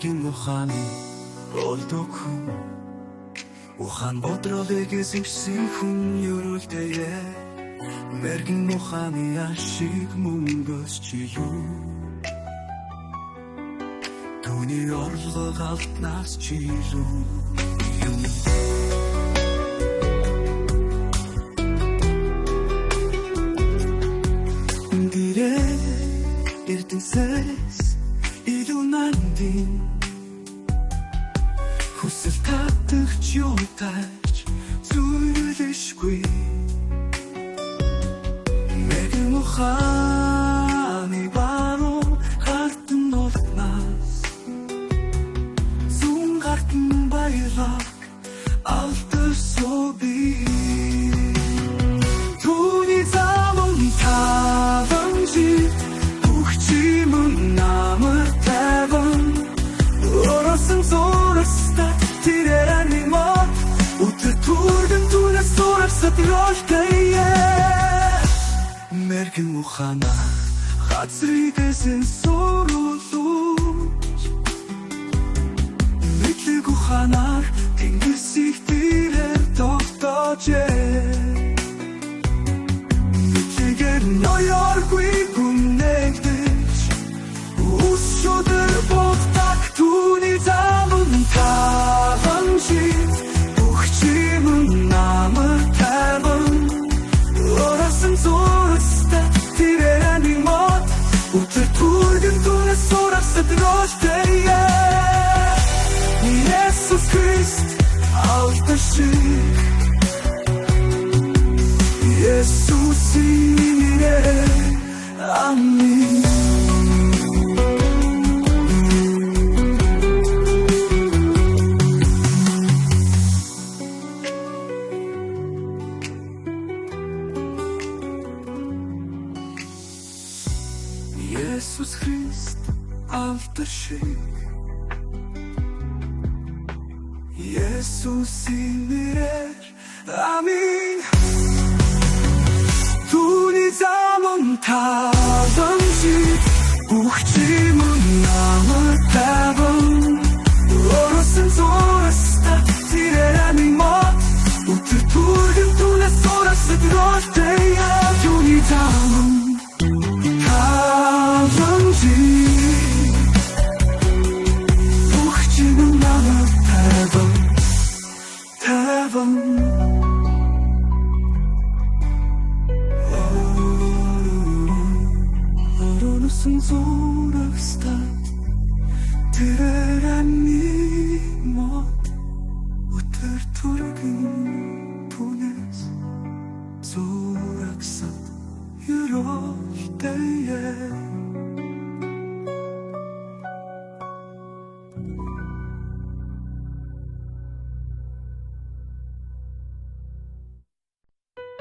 Мэргэн ухааны болдог хүн Ухан бодролыг эзэмсэн хүн ерүүлдэе Мэргэн ухааны ашиг мөнгөс чи юу Түүний орлого алтнаас чи юу Эрдэнэс илүү нандин хүсэл татагч юутайч зүйлэшгүй Мэргэн ухааны баруу хартан олднаас зүүн гартан баялаг алдсан би Түүний замын таванжи Мэргэн ухаана газрыг эзэн сурулууч Мэдлэг ухаанаар тэнгисийг тэрээр тогтоожээ Мэдлэгээр ноёргүй гүнэгдэж Ус шудар болтак түүний замын таванжид Бүх чимэн намайг таван Орасан зурстай тэрээр мод Өтөр түргэн түнэ сурахсад рождая Иесус Христ алдашиг Иесусийн нэрээр аминь Иесус Христ алдашиг Иесусийн нэрээр аминь Түүний замын таванжид бүх чимэн намайг таван Орсон зурстай тэрээр мод Өтөр түргэн түнэс сурахсад рождая Түүний замын Зурагстад тэрээр мод өтөр түргэн түнэс зурагсад ерөөтэй